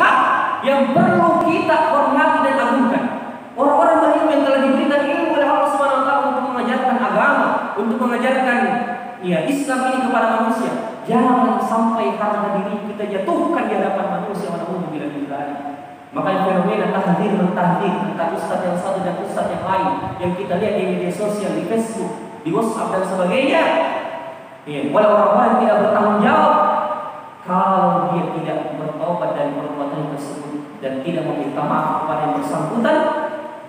hak yang perlu kita hormati dan agungkan. Orang-orang berilmu yang telah diberikan ilmu oleh Allah Subhanahu wa taala untuk mengajarkan agama, untuk mengajarkan Islam ini kepada manusia. Jangan sampai harga diri kita jatuhkan di hadapan manusia walaupun bila Maka fenomena tahdir mentahdir antara ustaz yang satu dan ustaz yang lain yang kita lihat di media sosial, di Facebook, di WhatsApp dan sebagainya. Oleh orang-orang yang tidak bertanggung jawab kalau dia tidak bertobat dari perbuatan tersebut dan tidak meminta maaf kepada yang bersangkutan,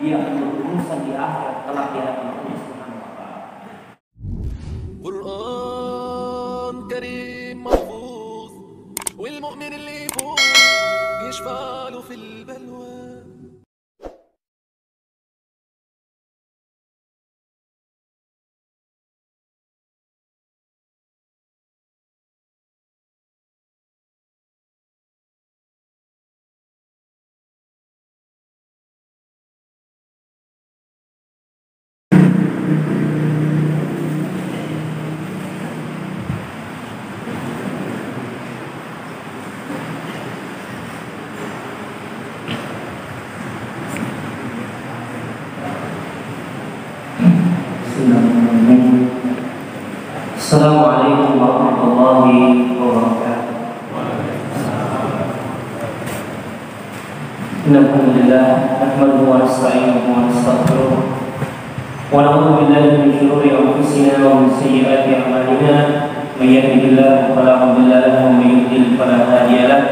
dia akan berurusan di akhirat kelak di hadapan Allah Subhanahu wa taala. Quran Karim mahfuz wal mu'min اللي يفوز يشفع له في البلوى. Assalamualaikum warahmatullahi wabarakatuh. Alhamdulillah, nahmaduhu wa nasta'inuhu wa nastaghfiruh wa na'udzu billahi min shururi anfusina wa min sayyiati a'malina. May yahdihillahu fala mudilla lahu wa may yudlil fala hadiya lahu.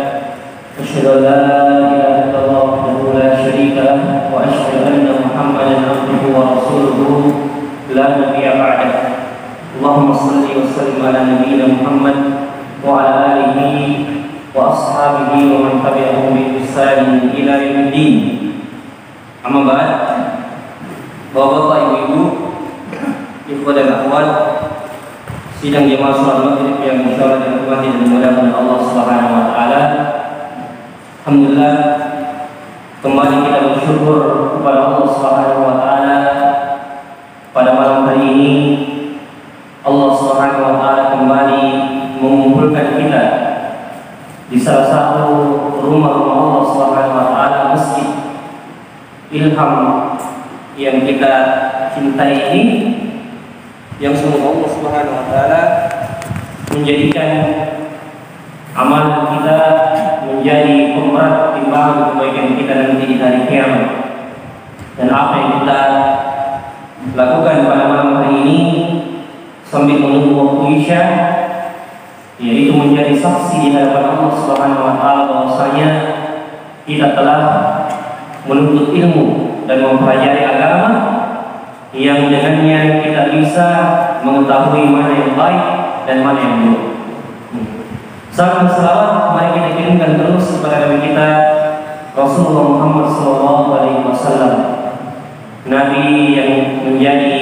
Asyhadu an la ilaha illallah wahdahu la syarika lahu wa asyhadu anna Muhammadan abduhu wa rasuluhu la nabiyya ba'dahu. Allahumma salli wa sallim ala nabiyyina Muhammad wa ala alihi wa ashabihi wa man tabi'ahum bi ihsan ila yaumiddin. Amma ba'd. Bapak-bapak, ibu-ibu, ikhwah dan akhwat, sidang jemaah salat Maghrib yang insyaallah dirahmati dan dimuliakan Allah Subhanahu wa taala. Alhamdulillah, kembali kita bersyukur kepada Allah Subhanahu wa taala pada malam hari ini. Allah Subhanahu wa taala kembali mengumpulkan kita di salah satu rumah-rumah Allah Subhanahu wa taala, Masjid Ilham yang kita cintai ini, yang semoga Allah Subhanahu wa taala menjadikan amal kita menjadi pemberat timbangan kebaikan kita nanti di hari kiamat. Dan apa yang kita lakukan pada malam hari ini sambil menunggu waktu Isya, yaitu menjadi saksi di hadapan Allah Subhanahu wa taala bahwasanya kita telah menuntut ilmu dan mempelajari agama yang dengannya kita bisa mengetahui mana yang baik dan mana yang buruk. Salam dan salawat mari kita kirimkan terus kepada Nabi kita Rasulullah Muhammad SAW, Nabi yang menjadi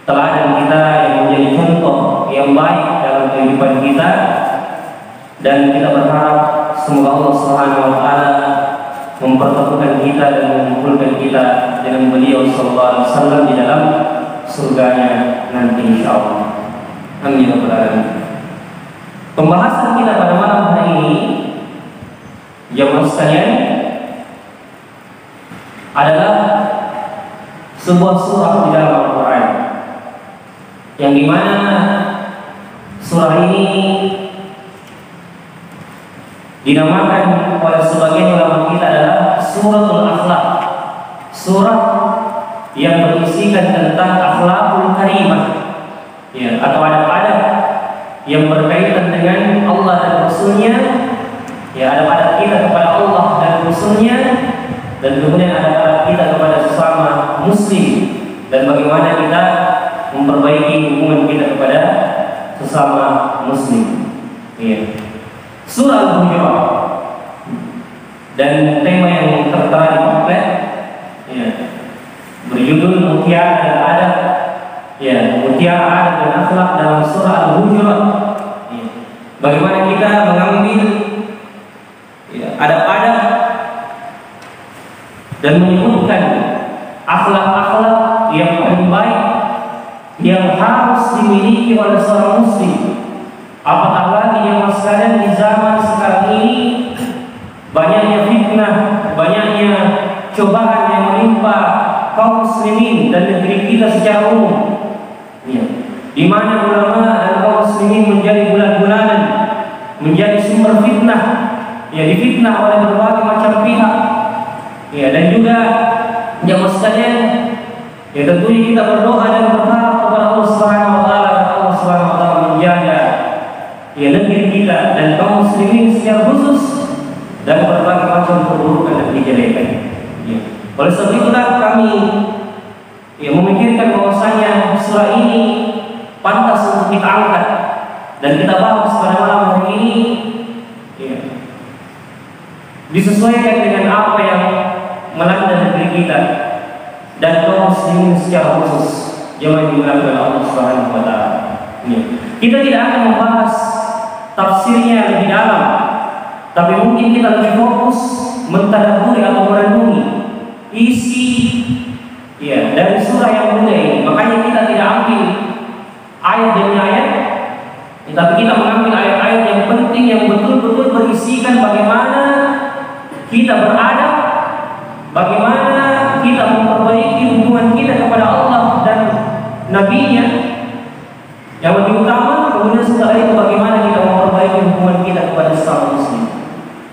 teladan kita, yang menjadi contoh yang baik dalam kehidupan kita, dan kita berharap semoga Allah Subhanahu wa taala mempertemukan kita dan mengumpulkan kita dengan beliau sallallahu alaihi wasallam di dalam surganya nanti insyaallah. Amin ya rabbal alamin. Pembahasan kita pada malam hari ini, jemaah sekalian, adalah sebuah surah di dalam Al-Quran, yang dimana surah ini dinamakan oleh sebagian ulama kita adalah Suratul Akhlaq, surah yang berisikan tentang akhlakul karimah, atau adab-adab yang berkaitan dengan Allah dan Rasulnya, adab-adab kita kepada Allah dan Rasulnya, dan kemudian adab-adab kita kepada sesama Muslim, dan bagaimana kita memperbaiki hubungan kita kepada sesama Muslim. Surah Al-Hujurat, dan tema yang tertera di pamflet berjudul Mutiara dan Adab, Mutiara Adab dan Akhlak dalam Surah Al-Hujurat. Bagaimana kita mengambil adab-adab dan menyebutkan akhlak-akhlak yang paling baik yang harus dimiliki oleh seorang muslim. Apatah lagi yang sekalian di zaman sekarang ini cobaan yang menimpa kaum muslimin dan negeri kita secara umum. Ya. Di mana ulama dan kaum muslimin menjadi bulan-bulanan, menjadi sumber fitnah, ya difitnah oleh berbagai macam pihak. Ya, dan juga jamaah sekalian, ya tentunya kita berdoa dan berharap kepada Allah Subhanahu wa taala agar Allah Subhanahu wa taala menjaga ya negeri kita dan kaum muslimin secara khusus dari berbagai macam keburukan dan kejelekan. Ya. Oleh sebab itulah kami ya memikirkan bahwasanya surah ini pantas untuk kita angkat dan kita bahas pada malam hari ini, ya, disesuaikan dengan apa yang melanda negeri kita dan kaum muslimin secara khusus yang dimuliakan oleh Allah Subhanahu wa taala. Ya. Kita tidak akan membahas tafsirnya lebih dalam, tapi mungkin kita lebih fokus mentadabburi atau merenungi isi ya dari surah yang mulia ini. Makanya kita tidak ambil ayat demi ayat, tapi kita mengambil ayat-ayat yang penting yang betul-betul berisikan bagaimana kita beradab, bagaimana kita memperbaiki hubungan kita kepada Allah dan Nabi-Nya yang lebih utama. Kemudian setelah itu bagaimana kita memperbaiki hubungan kita kepada sesama muslim,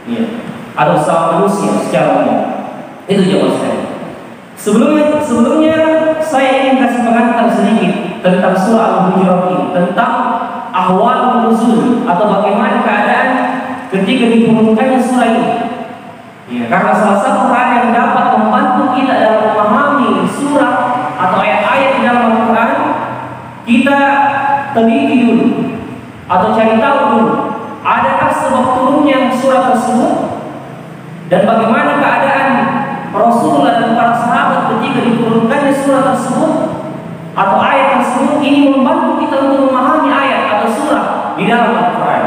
ya, atau sesama manusia secara umum. Itu jawab saya. Sebelumnya saya ingin kasih pengantar sedikit tentang surah Al-Hujurat ini, tentang ahwal nuzul atau bagaimana keadaan ketika diturunkannya surah ini. Ya, karena salah satu hal yang dapat membantu kita dalam memahami surah atau ayat-ayat di dalam Al-Quran, kita teliti dulu atau cari tahu dulu adakah sebab turunnya surah tersebut dan bagaimana keadaan Rasulullah dan para sahabat ketika diturunkannya surah tersebut atau ayat tersebut. Ini membantu kita untuk memahami ayat atau surah di dalam Al-Quran,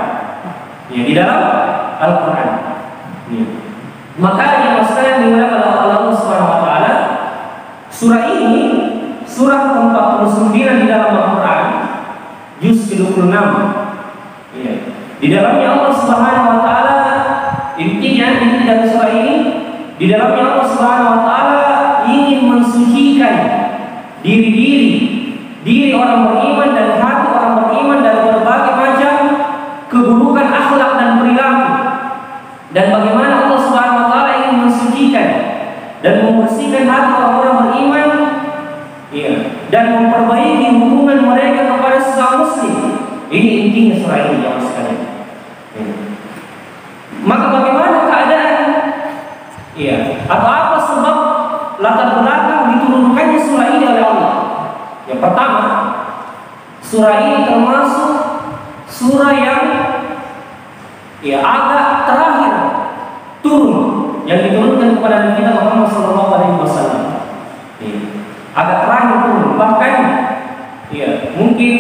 ya, di dalam Al-Quran. Ya. Makanya sekalian dimuliakan oleh Allah Subhanahu wa taala, surah ini surah ke-49 di dalam Al-Quran, juz ke-26. Ya. Di dalamnya Allah Subhanahu wa taala, intinya inti dari surah ini, di dalamnya Allah Subhanahu wa taala ingin mensucikan diri orang beriman dan hati orang beriman dari berbagai macam keburukan akhlak dan perilaku. Dan bagaimana Allah Subhanahu wa taala ingin mensucikan dan membersihkan hati orang-orang beriman, ya, dan memperbaiki hubungan mereka kepada sesama muslim. Ini intinya surah ini, jemaah sekalian. Ya. Maka bagaimana keadaan, ya, atau apa sebab latar belakang diturunkannya surah ini oleh Allah? Yang pertama, surah ini termasuk surah yang ya agak terakhir turun, yang diturunkan kepada Nabi kita Muhammad SAW. Ya, agak terakhir turun, bahkan ya mungkin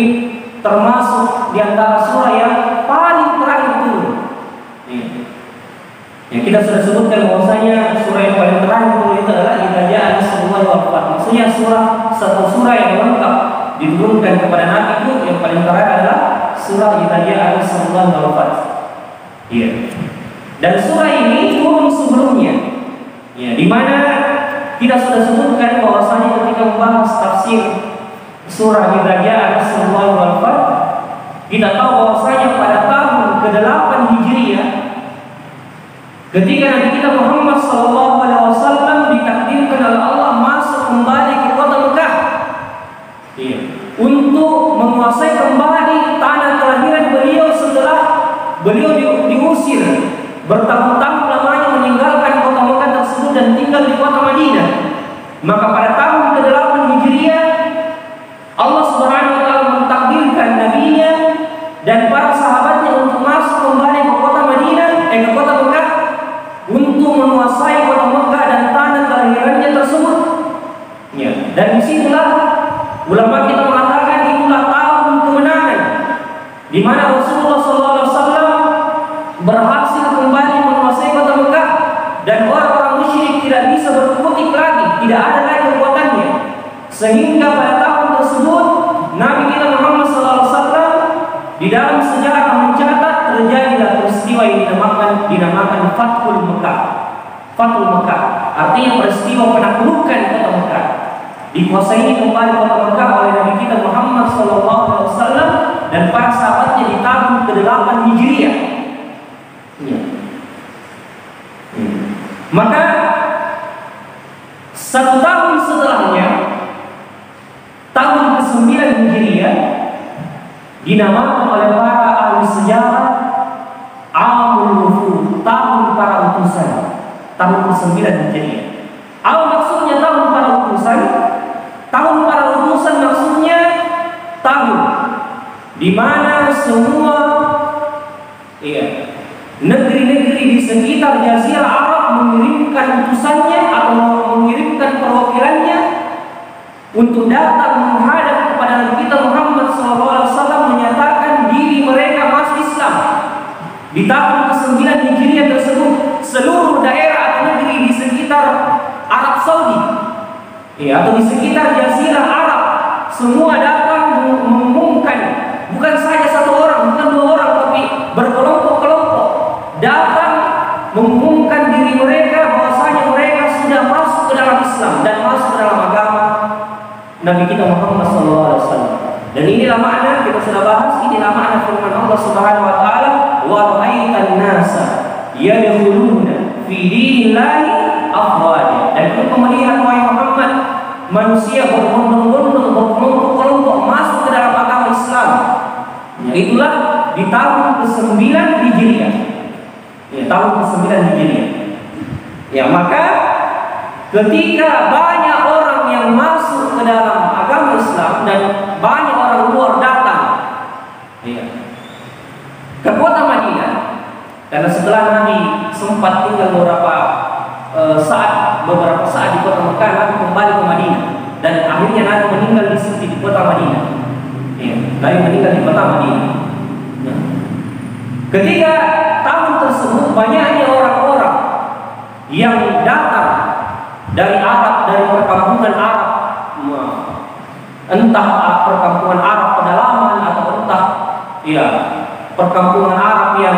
termasuk di antara surah yang paling terakhir turun. Ya. Ya, kita sudah sebutkan bahwasanya surah yang paling terakhir turun itu adalah Idza Jaa Nasrullahi wal Fath. Maksudnya satu surah yang lengkap diturunkan kepada Nabi itu yang paling terakhir adalah surah Idza Jaa Nasrullahi wal Fath. Iya. Dan surah ini turun sebelumnya. Ya, di mana kita sudah sebutkan bahwasanya ketika membahas tafsir surah Idza Jaa Nasrullahi wal Fath, kita tahu bahwasanya pada tahun ke-8 Hijriah, ketika Nabi kita Muhammad SAW ditakdirkan oleh Allah masuk kembali ke kota Mekah, iya, untuk menguasai kembali tanah kelahiran beliau setelah beliau diusir bertahun-tahun lamanya meninggalkan kota Mekah tersebut dan tinggal di kota Madinah. Maka pada tahun ke-8 Hijriah Allah Subhanahu wa taala mentakdirkan nabinya dan para sahabatnya untuk masuk kembali ke kota Madinah, ke kota Mekah, untuk menguasai kota Mekah dan tanah kelahirannya tersebut. Ya, dan disitulah ulama kita mengatakan itulah tahun kemenangan, di mana Rasulullah SAW berhasil kembali menguasai kota Mekah dan orang-orang musyrik tidak bisa berkutik lagi, tidak ada lagi kekuatannya. Sehingga pada tahun tersebut Nabi kita Muhammad SAW di dalam sejarah mencatat terjadilah peristiwa yang dinamakan Fathul Mekah. Fathul Mekah artinya peristiwa penaklukan kota Mekah. Dikuasai kembali kota Mekah oleh Nabi kita Muhammad SAW dan para sahabatnya di tahun ke-8 Hijriah. Ya. Maka 1 tahun setelahnya, tahun ke-9 Hijriah, dinamakan oleh para ahli sejarah Amul Wufud, tahun para utusan, tahun ke-9 Hijriah. Apa maksudnya tahun para utusan? Tahun para utusan maksudnya tahun di mana semua negeri-negeri di sekitar Jazirah Arab mengirimkan utusannya atau mengirimkan perwakilannya untuk datang menghadap kepada Nabi kita Muhammad SAW menyatakan diri mereka masuk Islam. Di tahun ke-9 Hijriah tersebut, seluruh daerah atau negeri di sekitar Arab Saudi, atau di sekitar Jazirah Arab, semua datang mengumumkan, bukan saja satu orang, bukan 2 orang, tapi berkelompok-kelompok datang mengumumkan diri mereka bahwasanya mereka sudah masuk ke dalam Islam dan masuk ke dalam agama Nabi kita Muhammad SAW. Dan inilah makna, kita sudah bahas, inilah makna firman Allah Subhanahu wa taala, wa ra'aitan nasa yadkhuluna fi dinillahi afwaja. Dan engkau melihat wahai Muhammad, manusia berbondong-bondong, berkelompok-kelompok masuk ke dalam agama Islam. Itulah di tahun ke-9 Hijriah. Tahun ke-9 Hijriah. Maka ketika banyak orang yang masuk ke dalam agama Islam dan banyak orang luar datang ke kota Madinah, karena setelah Nabi sempat tinggal beberapa saat di kota Mekah, Nabi kembali ke Madinah dan akhirnya Nabi meninggal di kota Madinah. Nabi meninggal di kota Madinah. Ketika tahun tersebut banyaknya orang-orang yang datang dari Arab, dari perkampungan Arab, entah perkampungan Arab pedalaman atau entah perkampungan Arab yang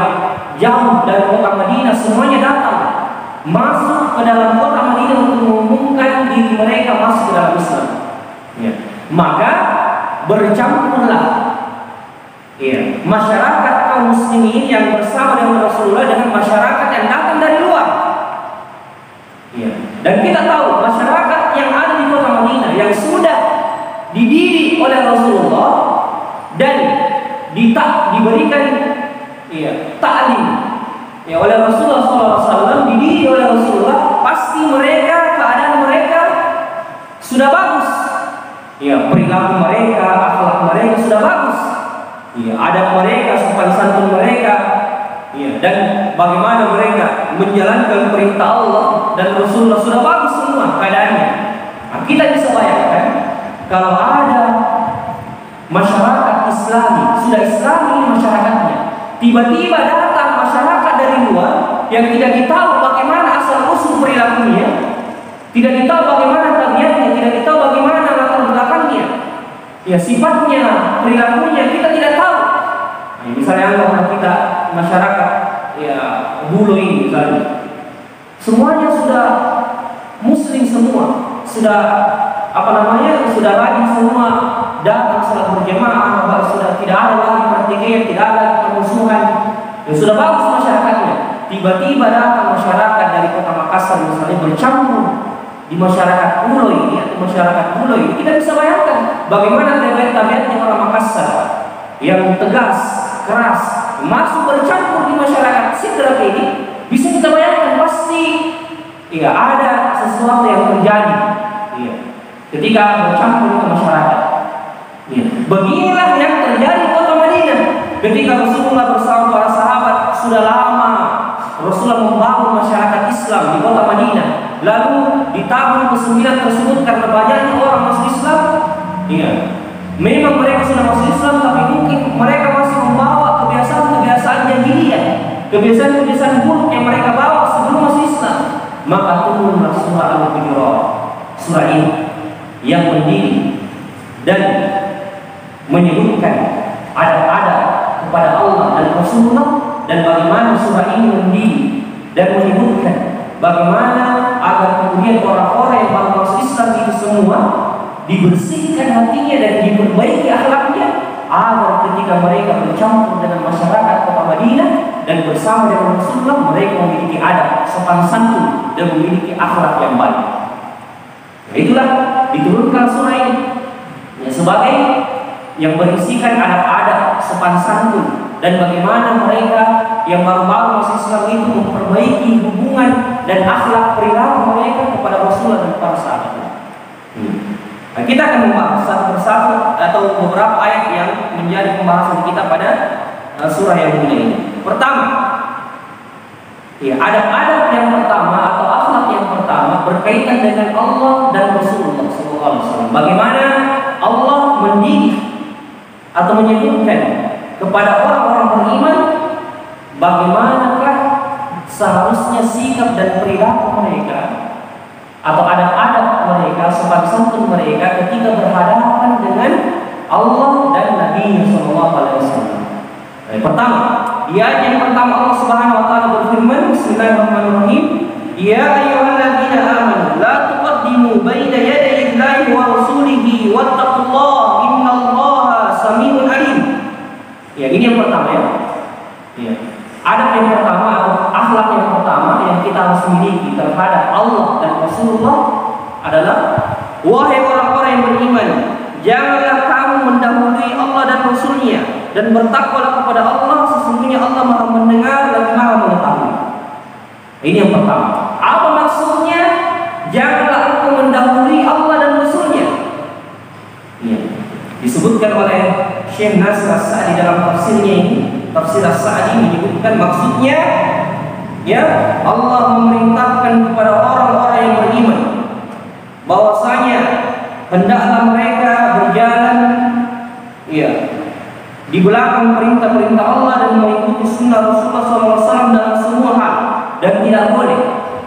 jauh dari kota Madinah, semuanya datang masuk ke dalam kota Madinah untuk mengumumkan diri mereka masuk ke dalam Islam. Maka bercampurlah masyarakat kaum muslimin yang bersama dengan Rasulullah dengan masyarakat yang datang dari luar. Dan kita tahu masyarakat yang ada di kota Madinah yang sudah dididik oleh Rasulullah dan diberikan ta'lim oleh Rasulullah SAW, dididik oleh Rasulullah, pasti keadaan mereka sudah bagus. Perilaku mereka, akhlak mereka sudah bagus. Adab mereka, sopan santun mereka, dan bagaimana mereka menjalankan perintah Allah dan Rasulullah sudah bagus semua keadaannya. Kita bisa bayangkan kalau ada masyarakat Islami, sudah Islami masyarakatnya, tiba-tiba datang masyarakat dari luar yang tidak ditahu bagaimana asal usul perilakunya, tidak ditahu bagaimana tabiatnya, tidak ditahu bagaimana latar belakangnya, sifatnya, perilakunya kita tidak tahu. Misalnya anggaplah kita masyarakat Bulu ini misalnya, semuanya sudah Muslim semua, sudah sudah rajin semua datang salat berjamaah, sudah tidak ada lagi pertikaian, tidak ada lagi permusuhan, sudah bagus masyarakatnya. Tiba-tiba datang masyarakat dari kota Makassar misalnya bercampur di masyarakat Pulau ini atau masyarakat Pulau ini, kita bisa bayangkan bagaimana tabiat-tabiatnya orang Makassar yang tegas, keras, masuk bercampur di masyarakat Sidrap ini. Bisa kita bayangkan pasti ada sesuatu yang terjadi ketika bercampur ke masyarakat. Beginilah yang terjadi di kota Madinah ketika Rasulullah bersama para sahabat sudah lama Rasulullah membangun masyarakat Islam di kota Madinah. Lalu di tahun ke-9 tersebut, karena banyaknya orang masuk Islam, memang mereka sudah masuk Islam, tapi mungkin mereka masih membawa kebiasaan-kebiasaan jahiliyah, kebiasaan-kebiasaan buruk yang mereka bawa sebelum masuk Islam. Maka turunlah surah Al-Hujurat, surah ini yang mendidik dan menyebutkan adab-adab kepada Allah dan Rasulullah, dan bagaimana surah ini mendidik dan menyebutkan bagaimana agar kemudian orang-orang yang baru masuk Islam itu semua dibersihkan hatinya dan diperbaiki akhlaknya, agar ketika mereka bercampur dengan masyarakat kota Madinah dan bersama dengan Rasulullah, mereka memiliki adab, sopan santun, dan memiliki akhlak yang baik. Nah, itulah diturunkan surah ini ya, sebagai yang berisikan adab-adab, sopan santun, dan bagaimana mereka yang baru-baru masuk Islam itu memperbaiki hubungan dan akhlak perilaku mereka kepada Rasulullah dan para sahabat. Nah, kita akan membahas satu persatu atau beberapa ayat yang menjadi pembahasan kita pada surah yang mulia ini. Pertama, ya, adab-adab yang pertama atau akhlak yang pertama berkaitan dengan Allah dan Rasulullah SAW. Bagaimana Allah mendidik atau menyebutkan kepada orang-orang beriman bagaimanakah seharusnya sikap dan perilaku mereka atau adab-adab mereka, sopan santun mereka ketika berhadapan dengan Allah dan Nabi Sallallahu Alaihi Wasallam. Pertama, di ayat yang pertama Allah Subhanahu Wa Taala berfirman, Bismillahirrahmanirrahim, Ya ayyuhalladzina amanu la tuqaddimu baina yaday Allahi wa rasulihi wattaqullaha innallaha samiun alim. Ya, ini yang pertama ya. Ya. Adab yang pertama atau akhlak yang pertama yang kita harus miliki terhadap Allah dan Rasulullah adalah, wahai orang-orang yang beriman, janganlah kamu mendahului Allah dan Rasulnya, dan bertakwalah kepada Allah, sesungguhnya Allah Maha mendengar dan Maha mengetahui. Ini yang pertama. Apa maksudnya? Janganlah engkau mendahului Allah dan Rasulnya. Ya. Disebutkan oleh Syekh Nasir As-Sa'di dalam tafsirnya ini, tafsir As-Sa'di menyebutkan maksudnya, ya, Allah memerintahkan kepada orang-orang yang beriman bahwasanya hendaklah mereka berjalan, ya, di belakang perintah-perintah Allah dan mengikuti sunnah Rasulullah SAW dalam semua hal, dan tidak boleh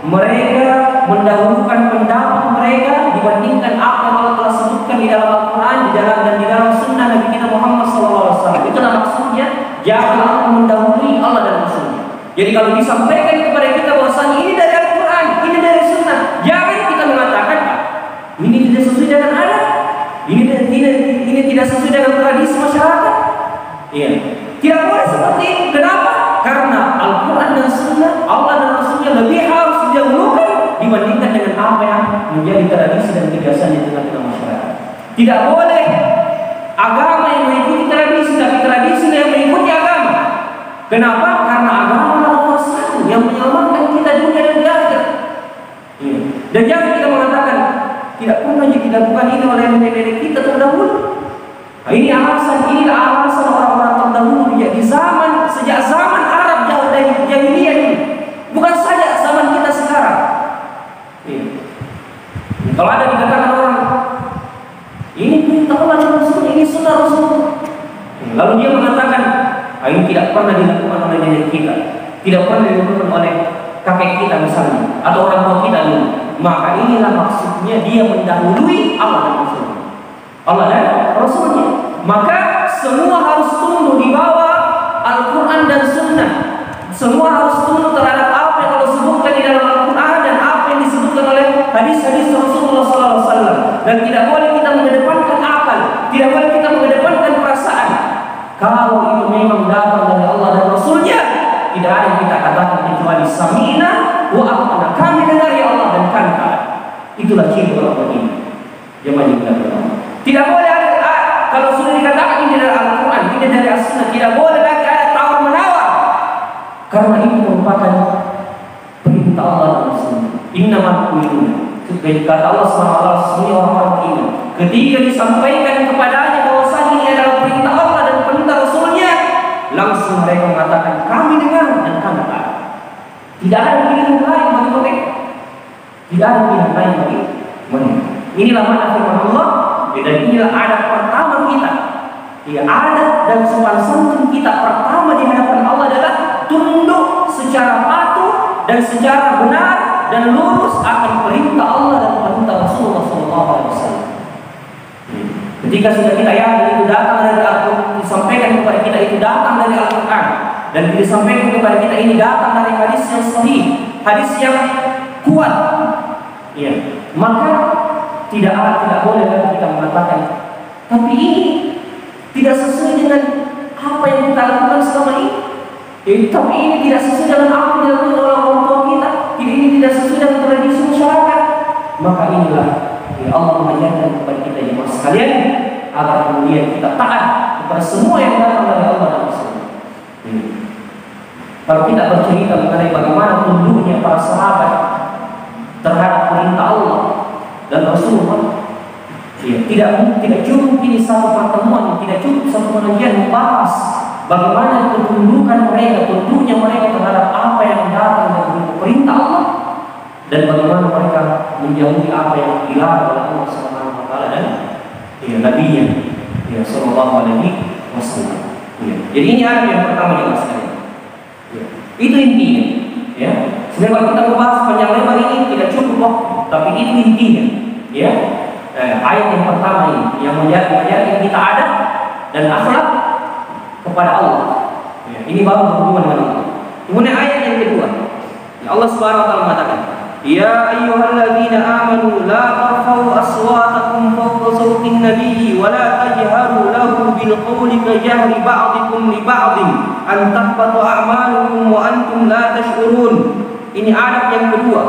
mereka mendahulukan pendapat mereka dibandingkan apa yang Allah telah sebutkan di dalam Al-Quran, dan di dalam sunnah Nabi kita Muhammad SAW. Itulah maksudnya, janganlah mendahului Allah dan Rasulnya. Jadi kalau disampaikan kepada kita bahwasanya ini dari Al-Quran, ini dari sunnah, jangan kita mengatakan ini tidak sesuai dengan adat, ini tidak sesuai dengan tradisi masyarakat. Iya, tidak boleh seperti itu. Kenapa? Karena Al-Quran dan sunnah Allah dan Rasulnya lebih harus didahulukan dibandingkan dengan apa yang menjadi tradisi dan kebiasaan di tengah-tengah masyarakat. Tidak boleh agama yang mengikuti tradisi, tapi tradisi yang mengikuti agama. Kenapa? Karena agama adalah nomor satu yang menyelamatkan kita dunia dan di akhirat. Ya. Dan jangan kita mengatakan tidak pernah dilakukan ini oleh nenek-nenek kita terdahulu. Nah, ini alasan, inilah alasan orang-orang terdahulu di zaman, sejak zaman Arab jauh dari jahiliyah ini, bukan saja zaman kita sekarang. Ya. Kalau ada dikatakan orang ini perintah Allah dan Rasul, ini sunnah Rasul, lalu dia mengatakan ini tidak pernah dilakukan oleh nenek kita, tidak pernah dilakukan oleh kakek kita misalnya, atau orang tua kita dulu, maka inilah maksudnya dia mendahului Allah dan Rasul, Allah dan Rasulnya. Maka semua harus tunduk di bawah Al-Quran dan Sunnah. Semua harus tunduk terhadap apa yang Allah sebutkan di dalam Al-Quran dan apa yang disebutkan oleh hadis-hadis Rasulullah SAW. Dan tidak boleh kita mengedepankan akal, tidak boleh kita mengedepankan perasaan. Kalau itu memang datang dari Allah dan Rasulnya, tidak ada yang kita katakan kecuali Sami'na wa ata'na. Kami dengar ya Allah dan kami taat. Itulah ciri orang ini. Jemaah yang kita berdoa. Tidak boleh ada, kalau sudah dikatakan ini dari Al-Quran, ini dari As-Sunnah, tidak boleh lagi ada tawar-menawar. Karena itu merupakan perintah Allah dan Rasulnya. Innamal mu'minun. Kata Allah SWT, sesungguhnya orang-orang beriman, ketika disampaikan kepadanya bahwasanya ini adalah perintah Allah dan perintah Rasulnya, langsung mereka mengatakan kami dengar dan kami taat. Tidak ada pilihan lain bagi mereka. Tidak ada pilihan lain bagi mereka. Inilah makna firman Allah, dan inilah adab pertama kita. Ya, adab dan sopan santun kita pertama di hadapan Allah adalah tunduk secara patuh dan secara benar dan lurus akan perintah Allah dan perintah Rasulullah SAW. Ketika sudah kita yakin itu datang dari Al-Quran, disampaikan kepada kita itu datang dari Al-Quran, dan disampaikan kepada kita ini datang dari hadis yang sahih, hadis yang kuat. Ya, maka tidak boleh lagi kita mengatakan, tapi ini tidak sesuai dengan apa yang kita lakukan selama ini. Tapi ini tidak sesuai dengan apa yang dilakukan oleh orang tua kita. Ini tidak sesuai dengan tradisi masyarakat. Maka inilah Allah mengajarkan kepada kita jemaah sekalian agar kemudian kita taat kepada semua yang datang dari Allah dan Rasul. Kalau kita bercerita mengenai bagaimana tunduknya para sahabat terhadap perintah Allah dan Rasulullah, tidak cukup ini satu pertemuan, tidak cukup satu pengajian membahas bagaimana ketundukan mereka, tunduknya mereka terhadap apa yang datang dari perintah Allah, dan bagaimana mereka menjauhi apa yang dilarang oleh Allah Subhanahu wa taala dan Nabi-Nya sallallahu alaihi wasallam. Jadi ini ada yang pertama yang sekalian. Itu intinya. Sebenarnya kalau kita membahas panjang lebar ini tidak cukup waktu, tapi itu intinya. Ayat yang pertama ini yang mengajarkan kita adab dan akhlak kepada Allah. Ini baru berhubungan dengan Allah. Kemudian ayat yang kedua, Allah Subhanahu wa taala mengatakan, "Ya ayyuhalladzina amanu la tarfa'u aswatakum fawqa sawtin nabiyyi wa la tajharu lahu bil qawli kajahri ba'dikum li ba'din an tahbata a'malukum wa antum la tash'urun." Ini adab yang kedua,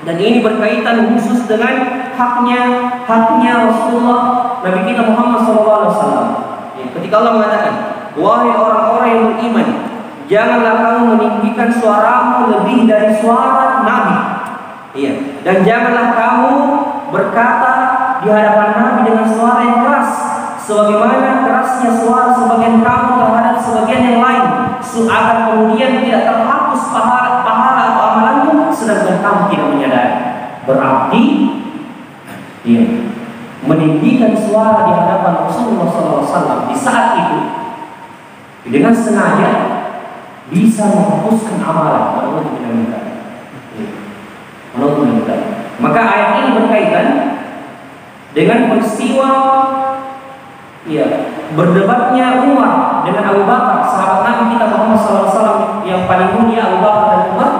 dan ini berkaitan khusus dengan haknya Rasulullah Nabi kita Muhammad SAW. Ketika Allah mengatakan, "Wahai orang-orang yang beriman, janganlah kamu meninggikan suaramu lebih dari suara Nabi. Dan janganlah kamu berkata di hadapan Nabi dengan suara yang keras, sebagaimana kerasnya suara sebagian kamu terhadap sebagian yang lain, agar kemudian tidak terhapus pahala atau amalanmu, sedangkan kamu tidak menyadari." Berarti meninggikan suara di hadapan Rasulullah SAW di saat itu dengan sengaja bisa menghapuskan amalan. Maka ayat ini berkaitan dengan peristiwa berdebatnya Umar dengan Abu Bakar, sahabat Nabi kita Muhammad SAW yang paling mulia, Abu Bakar dan Umar.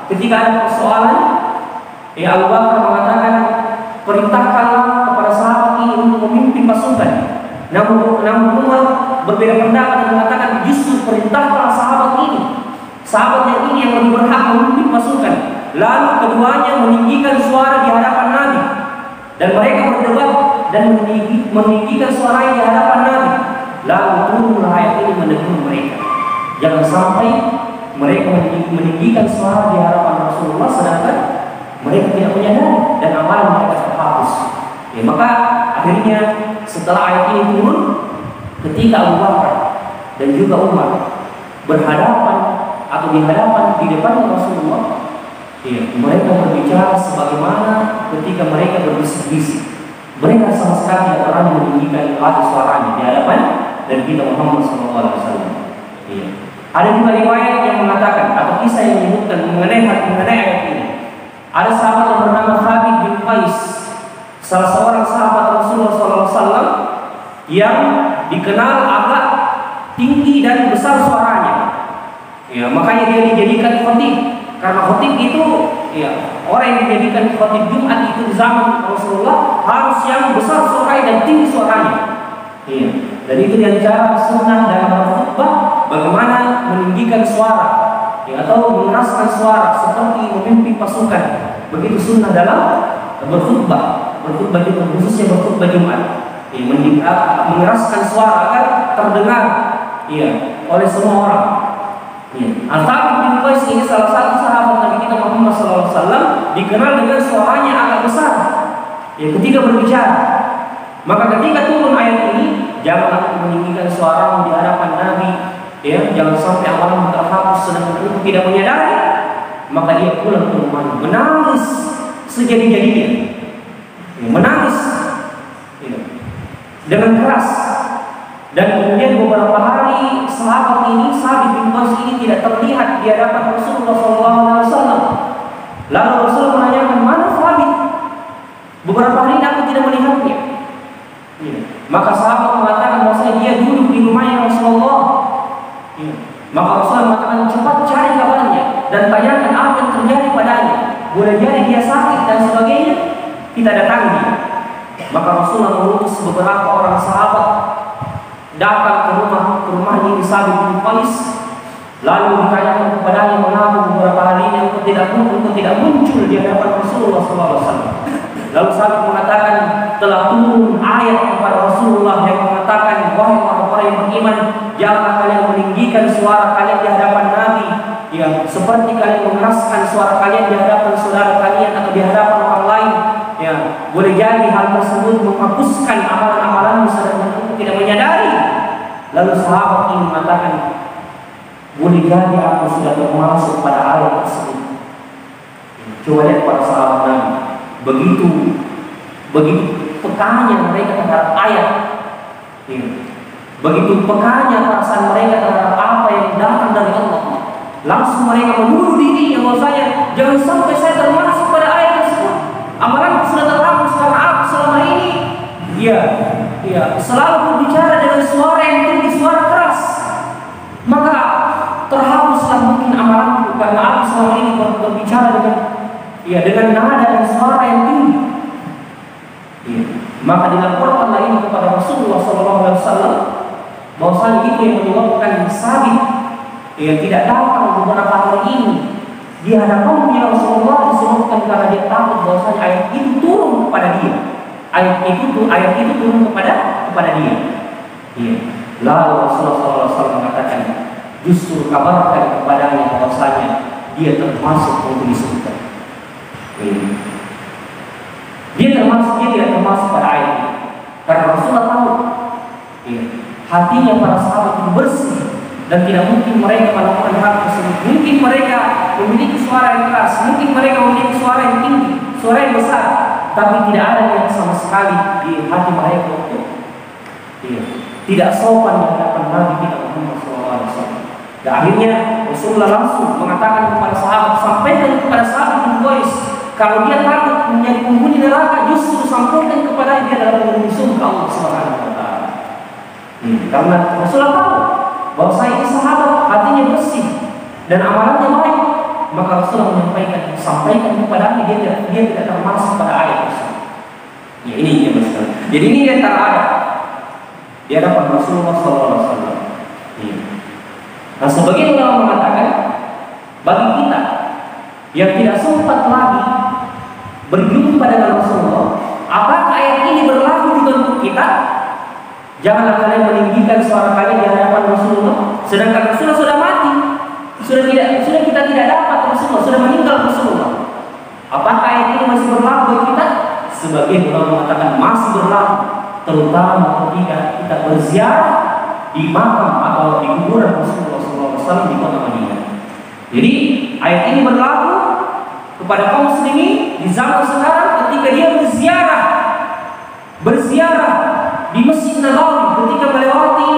Ketika ada persoalan, Abu Bakar mengatakan, "Perintahkanlah kepada sahabat ini untuk memimpin pasukan." Namun Umar berbeda pendapat dan mengatakan, "Justru perintahkanlah sahabat yang ini yang lebih berhak memimpin pasukan." Lalu keduanya meninggikan suara di hadapan Nabi, dan mereka berdebat dan meninggikan suara di hadapan Nabi. Lalu turunlah ayat ini menegur mereka, jangan sampai mereka meninggikan suara di hadapan Rasulullah sedangkan mereka tidak menyadari dan amalan mereka terhapus. Maka akhirnya setelah ayat ini turun, ketika Abu Bakar dan juga Umar berhadapan atau di depan Rasulullah, mereka berbicara sebagaimana ketika mereka berbisik-bisik. Mereka sama sekali tidak pernah meninggikan suaranya di hadapan dan kita Muhammad SAW. Ada juga riwayat yang mengatakan atau kisah yang menyebutkan mengenai ayat ini. Ada sahabat yang bernama Thabit bin Qais, salah seorang sahabat Rasulullah SAW yang dikenal agak tinggi dan besar suaranya. Makanya dia dijadikan khatib. Karena khatib itu orang yang dijadikan khatib Jumat itu di zaman Rasulullah harus yang besar suaranya dan tinggi suaranya. Dan itu diantara sunnah dalam berkhutbah, bagaimana meninggikan suara atau mengeraskan suara seperti memimpin pasukan. Begitu sunnah dalam berkhutbah juga, khususnya berkhutbah Jumat. Mengeraskan suara agar terdengar oleh semua orang. Al-Thabit bin Qais ini salah satu sahabat Nabi kita Muhammad SAW, dikenal dengan suaranya agak besar ketika berbicara. Maka ketika turun ayat ini, jangan meninggikan suaramu di hadapan Nabi, jangan sampai amalan terhapus sedangkan kamu tidak menyadari. Maka dia pulang ke rumahnya menangis sejadi-jadinya, menangis dengan keras. Dan kemudian beberapa hari sahabat ini, Thabit bin Qais ini tidak terlihat di hadapan Rasulullah SAW. Lalu Rasul menanyakan, "Mana Thabit? Beberapa hari ini aku tidak melihatnya." Maka sahabat mengatakan bahwasanya dia duduk di rumahnya Rasulullah. Maka Rasulullah mengatakan, "Cepat cari kabarnya dan tanyakan apa yang terjadi padanya." boleh jadi dia sakit dan sebagainya, kita datangi dia. Maka Rasulullah mengutus beberapa orang sahabat datang ke rumahnya di Sabit bin Qais, lalu ditanyakan kepadanya mengapa beberapa hari ini engkau tidak muncul di hadapan Rasulullah SAW. Lalu Sabit mengatakan, telah turun ayat kepada Rasulullah yang mengatakan, wahai orang-orang yang beriman, jangan kalian meninggikan suara kalian di hadapan Nabi, ya, seperti kalian mengeraskan suara kalian di hadapan saudara kalian atau di hadapan orang lain. Ya, boleh jadi hal tersebut menghapuskan amalan-amalanmu sedangkan engkau tidak menyadari. Lalu sahabat ini mengatakan, boleh jadi aku sudah termasuk pada ayat tersebut. Coba lihat para sahabat Nabi, begitu pekanya mereka terhadap ayat. Ya. Begitu pekanya perasaan mereka terhadap apa yang datang dari Allah. Langsung mereka menuduh dirinya bahwasanya jangan sampai saya termasuk pada ayat tersebut. Amalanku sudah terhapus karena aku selama ini selalu berbicara dengan suara yang tinggi, suara keras. Maka terhapuslah mungkin amalanku karena aku selama ini berbicara dengan nada dan suara yang tinggi. Ya. Maka dilaporkanlah ini kepada Rasulullah SAW bahwasanya itu yang menyebabkan Sabit tidak datang beberapa hari ini di hadapannya Rasulullah disebutkan karena dia takut bahwasanya ayat itu turun kepada dia. Ayat itu turun kepada dia. Ya. Lalu Rasulullah SAW mengatakan, justru kabarkan kepadanya bahwasanya dia termasuk untuk disebutkan. Dia tidak termasuk pada ayat ini. Karena Rasulullah tahu hatinya para sahabat itu bersih dan tidak mungkin mereka melakukan hal tersebut. Mungkin mereka memiliki suara yang keras, mungkin mereka memiliki suara yang tinggi, suara yang besar, tapi tidak ada yang sama sekali di hati mereka untuk tidak sopan di hadapan Nabi kita Muhammad SAW. Dan akhirnya Rasulullah langsung mengatakan kepada sahabat, sampaikan kepada sahabat bin Qais, kalau dia takut menjadi penghuni neraka, justru sampaikan kepada dia dalam penghuni surga Allah Subhanahu wa taala. Karena Rasulullah tahu bahwa saya ini sahabat, hatinya bersih dan amalannya baik, maka Rasulullah sampaikan kepada dia tidak termasuk pada ayat tersebut. Ya, ini dia Mas. Jadi ini dia terada di hadapan Rasulullah SAW. Ya. Nah, sebagian ulama mengatakan bagi kita yang tidak sempat lagi berjumpa dengan Rasulullah, apakah ayat ini berlaku juga untuk kita? Janganlah kalian meninggikan suara kalian di hadapan Rasulullah, sedangkan Rasulullah sudah mati, sudah kita tidak dapat Rasulullah, sudah meninggal Rasulullah. Apakah ayat ini masih berlaku bagi kita? Sebagian ulama mengatakan masih berlaku, terutama ketika kita berziarah di makam atau di kuburan Rasulullah SAW di kota Madinah. Jadi ayat ini berlaku kepada kaum muslimin di zaman sekarang ketika dia berziarah di Masjid Nabawi, ketika melewati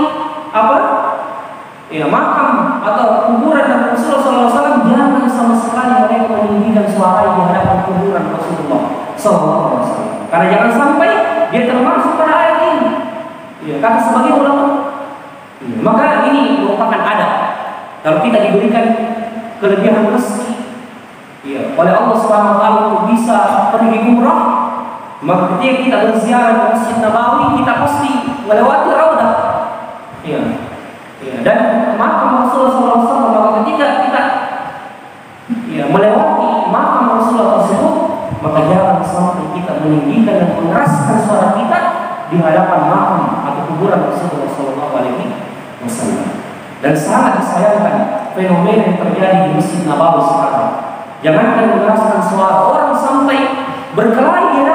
makam atau kuburan Rasulullah SAW, jangan sama sekali mereka meninggikan suara di hadapan kuburan Rasulullah SAW. Karena jangan sampai dia termasuk pada ayat ini. Kata sebagian ulama. Maka ini merupakan adab. Kalau kita diberikan kelebihan rezeki oleh Allah Subhanahu wa taala untuk bisa pergi umrah, maka ketika kita berziarah di Masjid Nabawi, kita pasti melewati Raudah. Dan makam Rasulullah SAW, maka ketika kita melewati makam Rasulullah tersebut, maka jangan sampai kita meninggikan dan mengeraskan suara kita di hadapan makam atau kuburan Rasulullah SAW. Dan sangat disayangkan fenomena yang terjadi di Masjid Nabawi sekarang. Jangankan mengeraskan suara, orang sampai berkelahi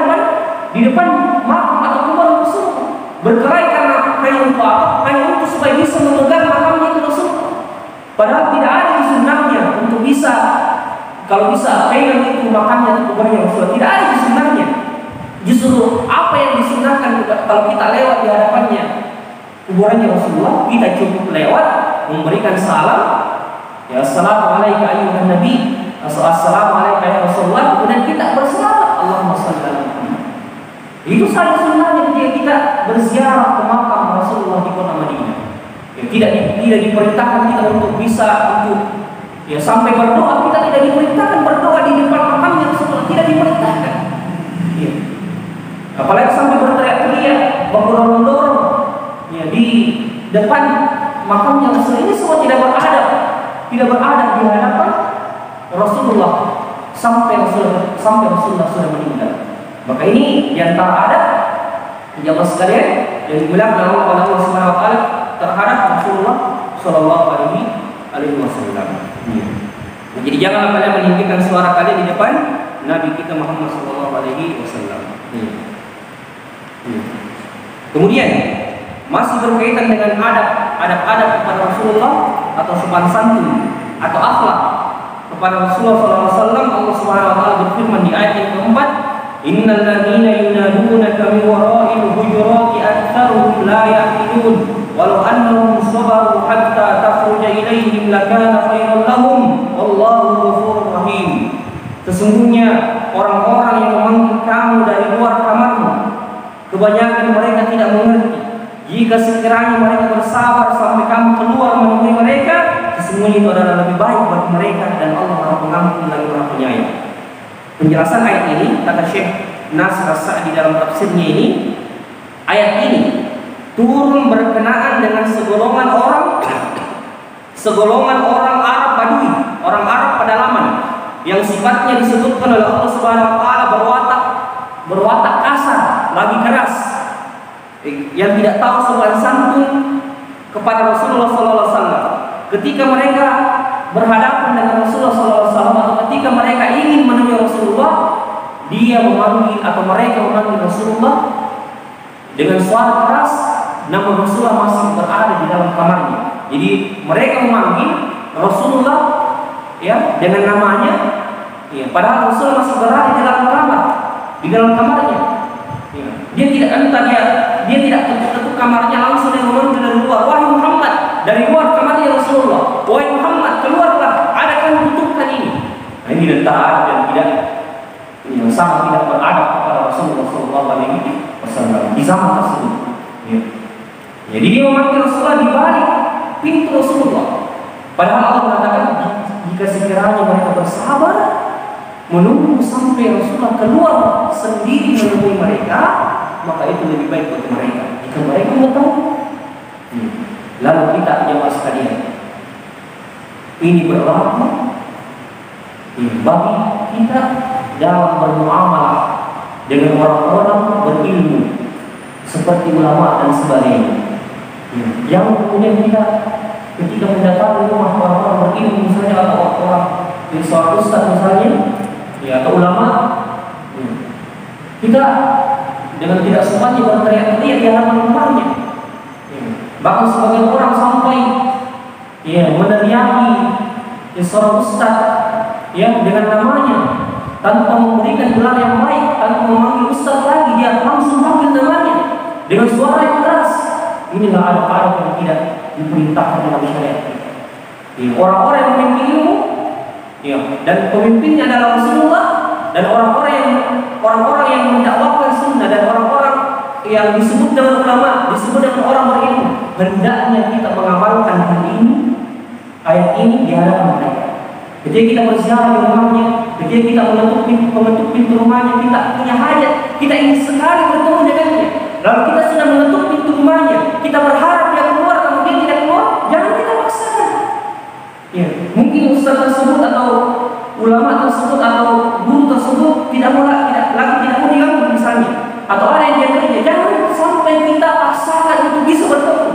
di depan makam atau kuburan Rasulullah. Berkelahi karena hanya untuk apa? Hanya untuk supaya bisa memegang makamnya itu Rasulullah. Padahal tidak ada di sunnahnya untuk bisa, kalau bisa pegang itu makamnya atau kuburannya Rasulullah. Tidak ada di sunnahnya. Justru apa yang disunnahkan kalau kita lewat di hadapannya kuburannya Rasulullah, kita cukup lewat memberikan salam, assalamualaikum ayyuhan nabi, assalamualaikum ya Rasulullah, kemudian kita berselawat, Allahumma shalli ala Muhammad. Itu saja sunnahnya ketika kita berziarah ke makam Rasulullah di kota Madinah. Tidak diperintahkan kita untuk bisa sampai berdoa, kita tidak diperintahkan berdoa di depan makamnya berdorong-dorong ya di depan makamnya Rasul. Ini semua tidak beradab di hadapan Rasulullah sampai Rasulullah sudah meninggal. Maka ini di antara adab jamaah sekalian yang dimuliakan oleh Allah Subhanahu wa taala terhadap Rasulullah sallallahu alaihi wasallam. Jadi janganlah kalian meninggikan suara kalian di depan Nabi kita Muhammad sallallahu alaihi wasallam. Kemudian masih berkaitan dengan adab kepada Rasulullah atau sopan santun atau akhlak kepada Rasulullah sallallahu alaihi wasallam. Allah Subhanahu wa taala berfirman di ayat yang keempat, innal ladzina yunadunaka min wara'il hujurati aktsaruhum la ya'qilun walau annahum sabaru hatta takhruja ilaihim lakana khairan lahum wallahu ghafurur rahim. Sesungguhnya orang-orang yang memanggil kamu dari luar kamarmu, kebanyakan mereka tidak mengerti. Jika sekiranya mereka bersabar sampai kamu keluar menemui mereka, sesungguhnya itu adalah lebih baik bagi mereka dan Allah Maha Pengampun lagi Maha Penyayang. Penjelasan ayat ini kata Syekh Nasr As-Sa'di dalam tafsirnya ini, ayat ini turun berkenaan dengan segolongan orang Arab Badui, orang Arab pedalaman yang sifatnya disebutkan oleh Allah Subhanahu wa taala berwatak kasar, lagi keras, yang tidak tahu sopan santun kepada Rasulullah sallallahu alaihi wasallam. Ketika mereka berhadapan dengan Rasulullah sallallahu alaihi wasallam atau ketika mereka ingin menemui Rasulullah, mereka memanggil Rasulullah dengan suara keras, namun Rasulullah masih berada di dalam kamarnya. Jadi mereka memanggil Rasulullah ya dengan namanya, ya, padahal Rasulullah masih berada di dalam kamarnya. Ya. Dia tidak ketuk kamarnya, langsung dia memanggil dari luar, wahai Muhammad, dari luar kamarnya Rasulullah, wahai Muhammad, keluarlah, adakan tutupkan ini. Nah, ini tidak taat dan sangat tidak beradab kepada Rasulullah sallallahu alaihi wasallam di zaman tersebut. Ya. Jadi dia memanggil Rasulullah di balik pintu Rasulullah. Padahal Allah mengatakan jika sekiranya mereka bersabar menunggu sampai Rasulullah keluar sendiri menemui mereka, maka itu lebih baik bagi mereka. Jika mereka mengetahui. Lalu kita jemaah sekalian, ini berlaku bagi kita dalam bermuamalah dengan orang-orang berilmu seperti ulama dan sebagainya. Yang kemudian kita ketika mendatangi rumah orang-orang berilmu misalnya atau orang di suatu ustaz misalnya, ya, atau ulama, kita dengan tidak sopannya berteriak-teriak di hadapan rumahnya. Bahkan sebagian orang sampai meneriaki seorang ustaz dengan namanya tanpa memberikan gelar yang baik, tanpa memanggil ustaz lagi, dia langsung panggil namanya dengan suara yang keras. Inilah adab-adab yang tidak diperintahkan dalam syariat. Orang-orang yang memiliki ilmu, dan pemimpinnya adalah Rasulullah, dan orang-orang yang mendakwakan sunnah, dan orang-orang yang disebut dengan ulama, disebut dengan orang berilmu, hendaknya kita mengamalkan ayat ini di hadapan mereka. Ketika kita berziarah di rumahnya, ketika kita mengetuk pintu rumahnya, kita punya hajat, kita ingin sekali bertemu dengannya, lalu kita sudah mengetuk pintu rumahnya, kita berharap dia keluar, kemudian tidak keluar, jangan kita paksakan. Mungkin ustaz tersebut atau ulama tersebut atau guru tersebut tidak mau diganggu misalnya, atau ada yang dia kerja, jangan sampai kita paksakan untuk bisa bertemu,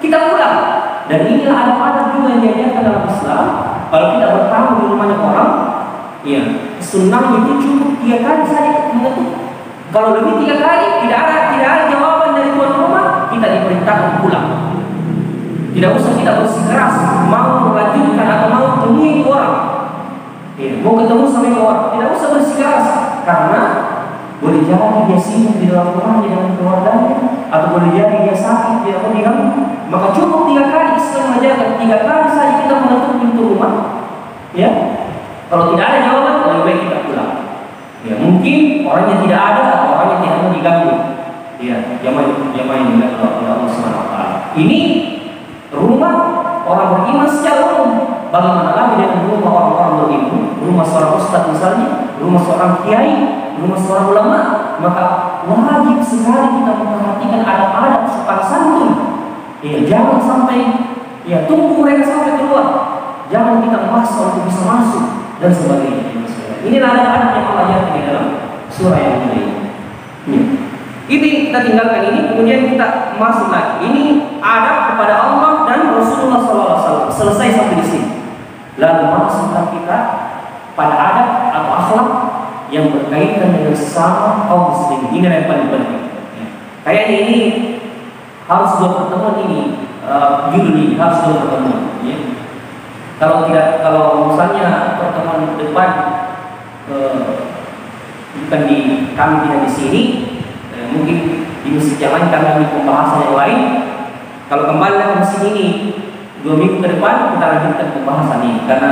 kita pulang. Dan inilah adab-adab juga yang diajarkan dalam Islam. Kalau kita bertamu di rumahnya orang, sunnah itu cukup 3 kali saja mengetuk. Kalau lebih 3 kali tidak ada jawaban dari tuan rumah, kita diperintahkan pulang. Tidak usah kita bersikeras mau melanjutkan atau mau temui orang, mau ketemu sama orang, tidak usah bersikeras, karena boleh jadi dia sibuk di dalam rumahnya dengan keluarganya, atau boleh jadi dia sakit, tidak mau diganggu. Maka cukup 3 kali Islam mengajarkan, 3 kali saja kita mengetuk pintu rumah. Kalau tidak ada jawaban, lebih baik kita pulang. Mungkin orangnya tidak ada atau orangnya tidak mau diganggu. Jamaah yang dilakukan oleh Allah Subhanahu wa taala. Ini rumah orang beriman secara umum. bagaimana lagi dengan rumah orang-orang berilmu, rumah seorang ustaz misalnya, rumah seorang kiai, rumah seorang ulama. Maka wajib sekali kita memperhatikan adab-adab sopan santun. Ya, jangan sampai tunggu mereka sampai keluar. Jangan kita memaksa untuk bisa masuk dan sebagainya. Ini adab-adab yang Allah ajarkan di dalam surah yang ini. Ini kita tinggalkan ini, kemudian kita masuk lagi. Ini adab kepada Allah dan Rasulullah SAW. Selesai sampai di sini. Lalu masuklah kita pada adab atau akhlak yang berkaitan dengan sesama kaum muslimin. Ini yang paling penting. Kayaknya ini harus dua pertemuan ini, judul ini harus dua pertemuan. Ya. Kalau misalnya pertemuan depan bukan kami tidak di sini, mungkin di masjid yang lain kami ambil pembahasan yang lain. Kalau kembali ke masjid ini 2 minggu ke depan kita lanjutkan pembahasan ini karena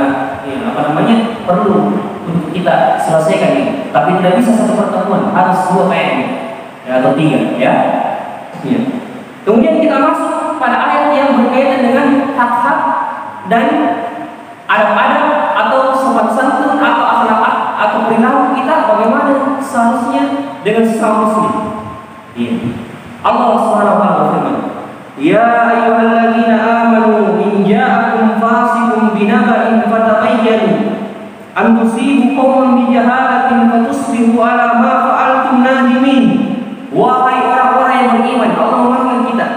perlu untuk kita selesaikan ini. Tapi tidak bisa satu pertemuan, harus 2 kayak ini atau 3 ya. Kemudian kita masuk pada ayat yang berkaitan dengan hak-hak dan adab-adab atau sopan santun atau akhlak atau perilaku kita bagaimana seharusnya dengan sesama muslim. Allah Subhanahu wa taala berfirman, "Ya ayyuhalladzina amanu in ja'akum fasiqun binaba'in fatabayyanu an tusibu qauman bijahalatin fatusbihu 'ala ma fa'altum nadimin." Wahai orang-orang yang beriman, Allah memanggil kita.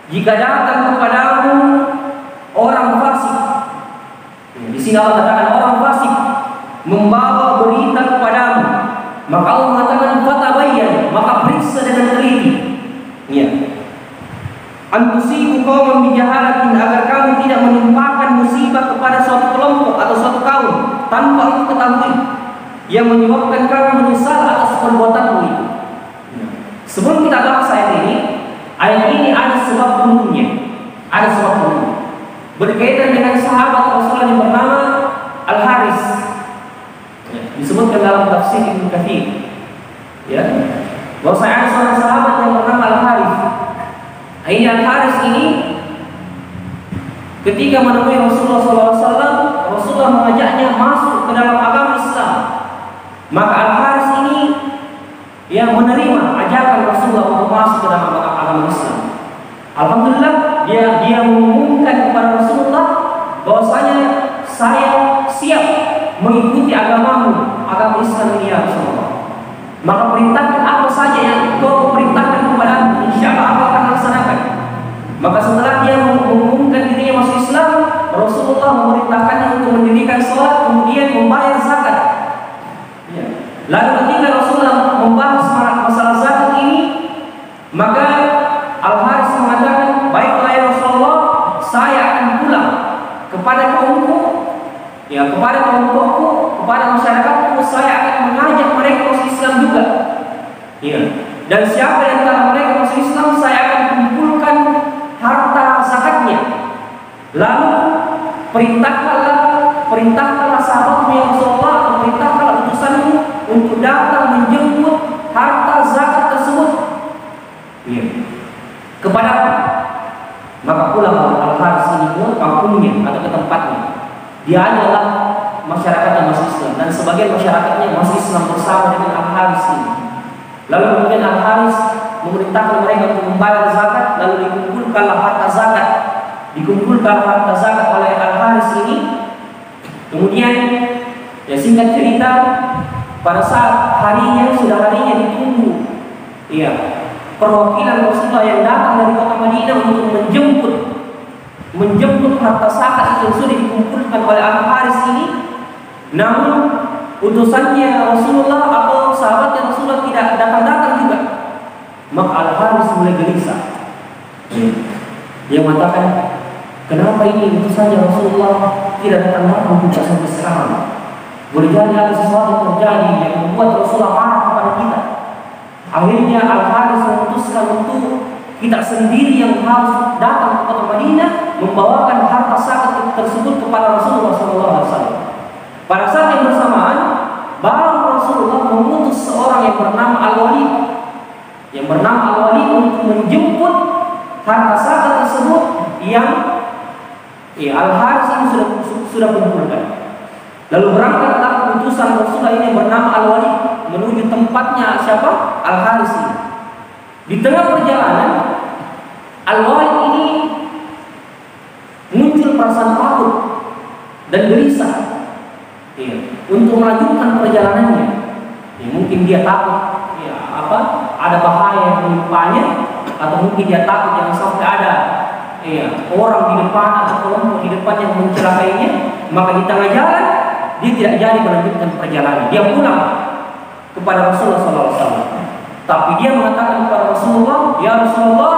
Jika datang kepadamu orang fasik, di sini Allah katakan orang fasik membawa berita kepadamu, maka Allah mengatakan fatabayyan, maka periksa dengan teliti. Antusibu qauman bijahalatin, agar kamu tidak menimpakan musibah kepada suatu kelompok atau suatu kaum tanpa engkau ketahui, yang menyebabkan kamu menyesal atas perbuatanmu itu. Sebelum kita bahas ayat ini ada sebab turunnya, ada sebab turunnya berkaitan dengan sahabat Rasulullah yang bernama Al-Haris. Disebutkan dalam tafsir Ibnu Katsir, bahwa ada seorang sahabat yang bernama Al-Haris. Ini Al-Haris ini ketika menemui Rasulullah SAW, Rasulullah mengajaknya masuk ke dalam agama Islam. Maka Al-Haris ini menerima ajakan Rasulullah untuk masuk ke dalam agama Islam. Alhamdulillah dia mengumumkan kepada Rasulullah bahwasanya saya siap mengikuti agamamu, agama Islam ini ya Rasulullah. Maka perintahkan apa saja yang kau perintahkan kepadamu, insyaallah aku akan laksanakan. Maka setelah dia mengumumkan dirinya masuk Islam, Rasulullah memerintahkannya untuk mendirikan sholat, kemudian membayar zakat. Lalu ketika Rasulullah membahas masalah zakat ini, maka Al-Haris mengatakan, baiklah ya Rasulullah, saya akan pulang kepada kaumku, kepada kelompokku, kepada masyarakatku, saya akan mengajak mereka masuk Islam juga. Dan siapa yang antara mereka masuk Islam, saya akan kumpulkan harta zakatnya. Lalu perintahkanlah sahabatmu ya Rasulullah, atau perintahkanlah utusanmu untuk datang menjemput harta zakat tersebut kepada. Maka pulang Al-Haris ini ke kampungnya atau ke tempatnya. Dia adalah masyarakat yang masuk Islam, dan sebagian masyarakatnya masih Islam bersama dengan Al-Haris ini. Lalu kemudian Al-Haris memerintahkan mereka untuk membayar zakat, lalu dikumpulkanlah harta zakat. Dikumpulkan harta zakat oleh Al-Haris ini. Kemudian singkat cerita, pada saat harinya ditunggu perwakilan Rasulullah yang datang dari kota Madinah untuk menjemput harta zakat yang sudah dikumpulkan oleh Al-Haris ini. Namun utusannya Rasulullah atau sahabatnya Rasulullah tidak datang-datang juga. Maka Al-Haris mulai gelisah. Dia mengatakan, kenapa ini utusannya Rasulullah tidak datang-datang juga sampai sekarang? Boleh jadi ada sesuatu yang terjadi yang membuat Rasulullah marah kepada kita. Akhirnya Al-Haris memutuskan untuk kita sendiri yang harus datang ke kota Madinah membawakan harta zakat tersebut kepada Rasulullah SAW. Pada saat yang bersamaan, baru Rasulullah mengutus seorang yang bernama Al-Walid untuk menjemput harta zakat tersebut yang Al-Haris ini sudah kumpulkan. Lalu berangkatlah utusan Rasulullah ini bernama Al-Walid menuju tempatnya siapa? Al-Haris ini. Di tengah perjalanan Al-Walid ini muncul perasaan takut dan gelisah untuk melanjutkan perjalanannya. Mungkin dia takut ada bahaya yang menimpanya, atau mungkin dia takut jangan sampai ada orang di depan atau kelompok di depan yang mencelakainya. Maka di tengah jalan dia tidak jadi melanjutkan perjalanan. Dia pulang kepada Rasulullah SAW. Tapi dia mengatakan kepada Rasulullah, "Ya Rasulullah,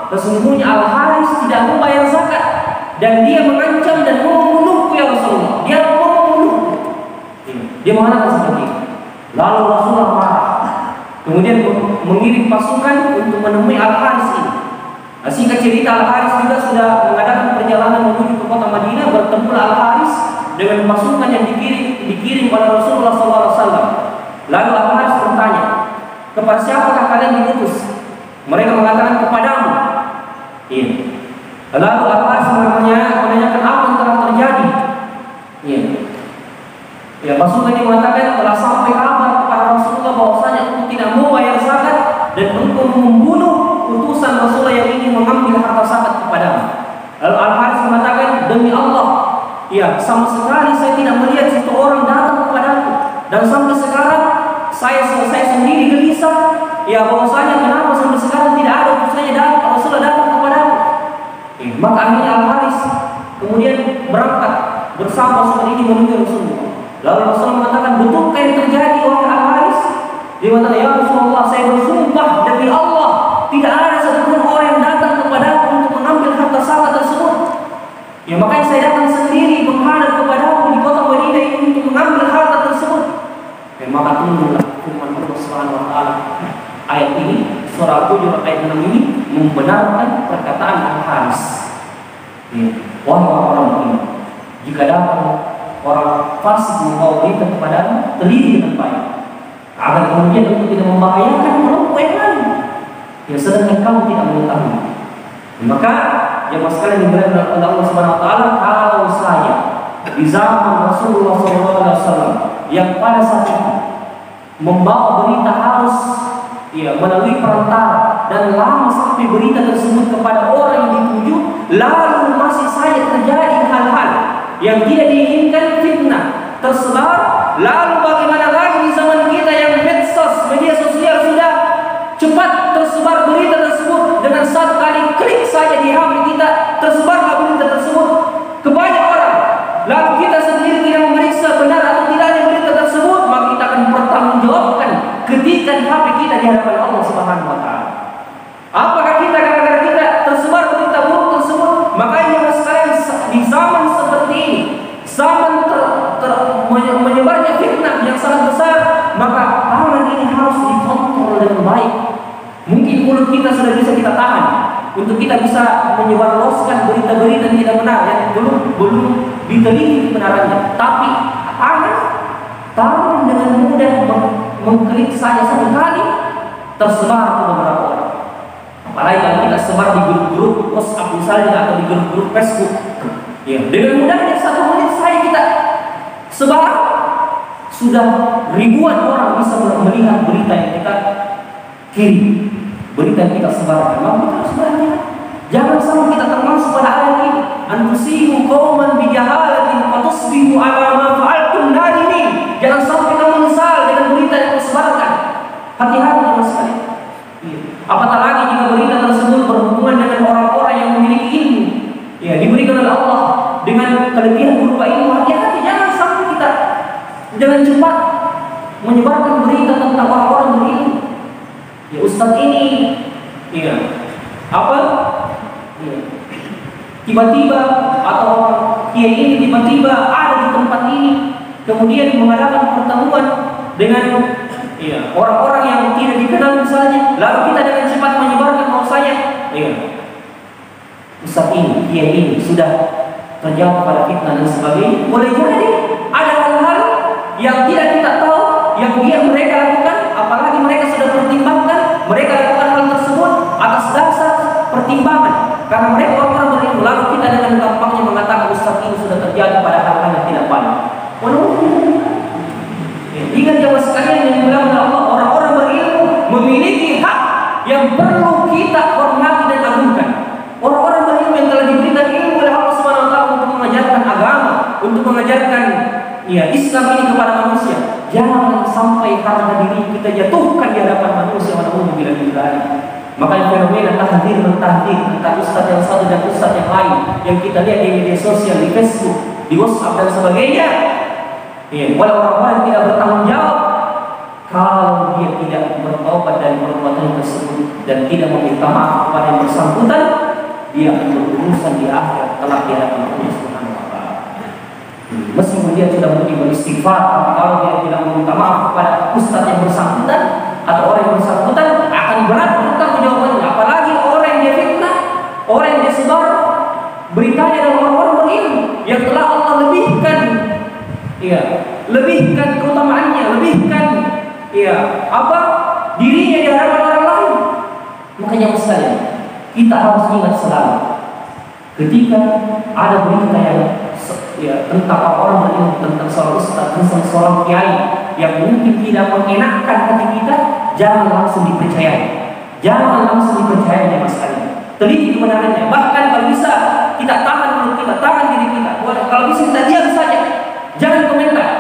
sesungguhnya Al-Haris tidak membayar zakat dan dia mengancam dan mau membunuhku ya Rasulullah. Dia mau membunuhku." Dia mengatakan seperti itu. Lalu Rasulullah marah. Kemudian mengirim pasukan untuk menemui Al-Haris ini. Singkat cerita, Al-Haris juga sudah mengadakan perjalanan menuju ke kota Madinah. Bertemu Al-Haris dengan pasukan yang dikirim oleh Rasulullah SAW. Lalu Al-Haris bertanya, "Kepada siapakah kalian diutus?" Mereka mengatakan, "Kepadamu." Lalu Al-Haris menanyakan apa yang telah terjadi. Pasukan ini mengatakan, "Telah sampai kabar kepada Rasulullah bahwasanya engkau tidak mau bayar zakat dan engkau membunuh utusan Rasulullah yang ingin mengambil harta zakat kepadamu." Lalu Al-Haris mengatakan, "Demi Allah, sama sekali saya tidak melihat satu orang datang kepadaku, dan sampai sekarang saya sendiri gelisah bahwasanya kenapa sampai sekarang tidak ada utusannya datang, Rasulullah datang kepadaku." Maka akhirnya Al-Haris kemudian berangkat bersama pasukan ini menuju Rasulullah. Lalu Rasulullah mengatakan, "Betulkah yang terjadi wahai Al-Haris?" Dia mengatakan, "Ya Rasulullah, saya bersumpah demi Allah tidak ada satupun orang yang datang kepadaku untuk mengambil harta zakat tersebut. Makanya saya datang sendiri menghadap kepadamu di kota Madinah ini untuk mengambil harta tersebut." Maka turunlah firman Allah Subhanahu wa taala. Ayat ini, surah Al-Hujurat ayat 6 ini membenarkan perkataan Al-Haris. Wahai orang ini, jika datang orang fasik membawa berita kepadamu, teliti dengan baik, agar kemudian untuk tidak membahayakan kelompok yang lain, sedangkan kamu tidak mengetahui. Maka jemaah sekalian dimuliakan oleh Allah Subhanahu wa taala, kalau saya di zaman Rasulullah SAW yang pada saat itu membawa berita harus melalui perantara dan lama sampai berita tersebut kepada orang yang dituju, lalu masih saya terjadi hal-hal yang tidak diinginkan, fitnah tersebar, lalu bagaimana lagi di zaman kita yang medsos, media sosial sudah cepat tersebar berita tersebut, dengan satu kali klik saja di HP kita tersebarlah berita tersebut ke banyak orang, lalu kita sendiri tidak memeriksa benar atau tidaknya berita tersebut, maka kita akan bertanggungjawabkan ketika di HP kita di hadapan Allah Subhanahu wa taala. Apakah kita gara-gara kita tersebar berita buruk tersebut? Makanya sekarang di zaman seperti ini, zaman menyebarnya fitnah yang sangat besar, maka tangan ini harus dikontrol dengan baik. Mungkin mulut kita sudah bisa kita tahan untuk kita bisa menyebarluaskan berita-berita yang tidak benar yang belum diteliti kebenarannya. Tapi tangan dengan mudah mengklik saja satu kali tersebar ke beberapa orang. Apalagi kalau kita sebar di grup-grup WhatsApp misalnya atau di grup-grup Facebook, dengan mudahnya satu menit saja kita sebar, sudah ribuan orang bisa melihat berita yang kita kirim, berita yang kita sebarkan. Maka kita harus berhati. Jangan sampai kita termasuk pada ayat ini, "Antusibu qauman bijahalatin fatusbihu ala ma fa'altum nadimin." Jangan sampai kamu menyesal dengan berita yang disebarkan. Hati-hati teman sekalian. Apatah lagi jika berita tersebut berhubungan dengan orang-orang yang memiliki ilmu, diberikan oleh Allah dengan kelebihan berupa ilmu. Hati-hati, jangan sampai kita jangan cepat menyebarkan berita tentang orang-orang berilmu. Ustadz ini, tiba-tiba atau kiai ini tiba-tiba ada di tempat ini, kemudian mengadakan pertemuan dengan orang-orang yang tidak dikenal misalnya, lalu kita dengan cepat menyebarkan bahwasanya Ustaz ini, kiai ini sudah terjawab pada fitnah dan sebagainya. Boleh jadi ada hal-hal yang tidak kita tahu yang mereka lakukan, apalagi mereka sudah pertimbangkan, mereka lakukan hal tersebut atas dasar pertimbangan karena mereka orang-orang berilmu. Lalu kita dengan gampangnya mengatakan Ustaz ini sudah terjadi pada hal-hal yang tidak baik. Ingat jamaah sekalian yang dimuliakan oleh Allah, orang-orang berilmu memiliki hak yang perlu kita hormati dan agungkan. Orang-orang berilmu yang telah diberikan ilmu oleh Allah Subhanahu wa taala untuk mengajarkan agama, untuk mengajarkan Islam ini kepada manusia. Jangan sampai harga diri kita jatuhkan di hadapan manusia walaupun bila billahi. Makanya fenomena tahdir mentahdir antara ustaz yang satu dan ustaz yang lain yang kita lihat di media sosial, di Facebook, di WhatsApp dan sebagainya. Oleh orang-orang tidak bertanggung jawab kalau dia tidak bertobat dari perbuatan tersebut dan tidak meminta maaf kepada yang bersangkutan, dia akan berurusan di akhirat kelak di hadapan Allah Subhanahu wa taala. Meskipun dia sudah mungkin beristighfar, tapi kalau dia tidak meminta maaf kepada ustaz yang bersangkutan atau orang yang bersangkutan, akan berat pertanggungjawabannya. Apalagi orang yang dia fitnah, orang yang dia sebar beritanya dan orang-orang berilmu yang telah Allah lebihkan keutamaannya, lebihkan dirinya di hadapan orang lain. Makanya sekalian, kita harus ingat selalu ketika ada berita yang tentang orang berilmu, tentang seorang ustaz, tentang seorang kiai yang mungkin tidak mengenakkan hati kita, jangan langsung dipercayai. Jangan langsung dipercayai ya mas sekalian. Teliti kebenarannya. Bahkan kalau bisa kita tahan mulut kita, tahan diri kita. Kalau bisa kita diam saja. Jangan komentar.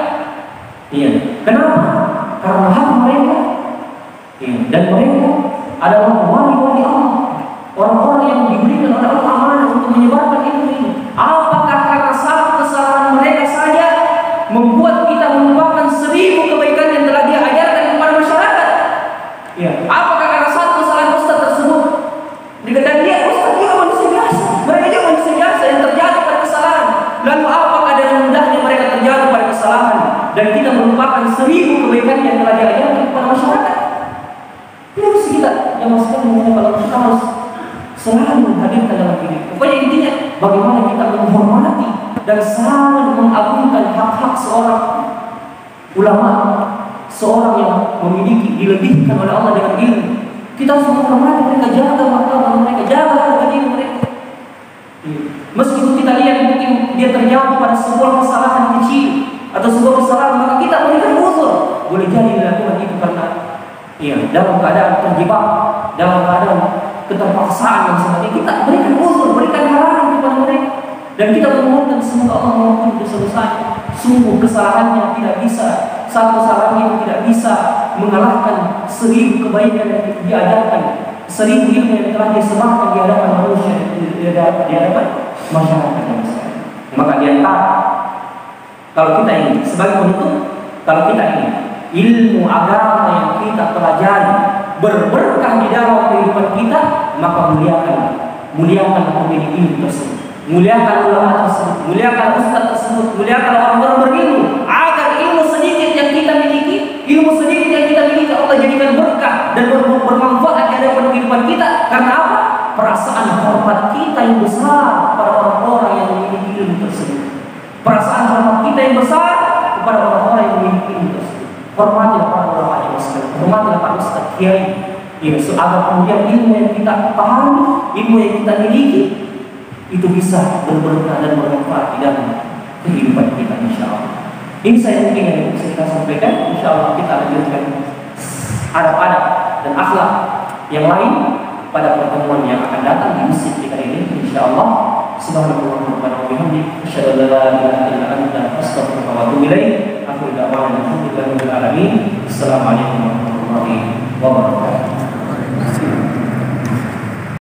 Kenapa? Karena hak mereka. Dan mereka adalah wali-wali Allah. Orang-orang yang diberikan oleh Allah amanah untuk menyebarkan ilmu ini. Apakah karena satu kesalahan mereka saja membuat kita melupakan 1000 kebaikan yang telah dia ajarkan kepada masyarakat? Apakah karena satu kesalahan ustaz tersebut? Dan dia ustaz juga manusia biasa. Mereka juga manusia biasa yang terjadi pada kesalahan. Lalu apakah dengan mudahnya mereka terjadi pada kesalahan dan kita melupakan 1000 kebaikan yang telah dia ajarkan kepada masyarakat? Ini harus kita yang maksudnya kalau kita harus selalu menghadirkan dalam diri. Pokoknya intinya bagaimana kita menghormati dan sangat mengagungkan hak-hak seorang ulama, seorang yang memiliki dilebihkan oleh Allah dengan ilmu. Kita harus menghormati mereka, jaga martabat mereka, jaga harga diri mereka. Meskipun kita lihat mungkin dia terjatuh pada sebuah kesalahan kecil atau sebuah kesalahan, maka kita berikan uzur. Boleh jadi dilakukan itu karena dalam keadaan terjebak, dalam keadaan keterpaksaan yang seperti kita berikan uzur, berikan halangan kepada mereka, dan kita memohonkan semoga Allah mengampuni dosa-dosanya. Sungguh kesalahannya tidak bisa, satu kesalahannya tidak bisa mengalahkan 1000 kebaikan yang diajarkan, 1000 ilmu yang telah disebarkan di hadapan manusia, di hadapan masyarakat yang besar. Maka di antara kalau kita ini sebagai penutup, kalau kita ini ilmu agama yang kita pelajari berberkah di dalam kehidupan kita, maka muliakan pemilik ilmu tersebut, muliakan ulama tersebut, muliakan ustaz tersebut, muliakan orang-orang berilmu, agar ilmu sedikit yang kita miliki, Allah jadikan berkah dan bermanfaat di hadapan kehidupan kita. Karena apa? Perasaan hormat kita yang besar kepada orang-orang yang memiliki ilmu tersebut, perasaan hormat kita yang besar kepada orang-orang yang memiliki ilmu tersebut. Hormatilah para ulama yang besar, hormatilah para ustaz kiai, agar kemudian ilmu yang kita pahami, ilmu yang kita miliki itu bisa berberkah dan bermanfaat di dalam kehidupan kita, insyaallah. Ini saya mungkin yang bisa kita sampaikan. Insyaallah kita lanjutkan adab-adab dan akhlak yang lain pada pertemuan yang akan datang di masjid kita ini, insyaallah. Subhanallah wa bihamdihi, asyhadu an la ilaha illa anta, astaghfiruka wa atubu ilaik. Akhir da'wana alhamdulillahi rabbil alamin. Assalamualaikum warahmatullahi wabarakatuh.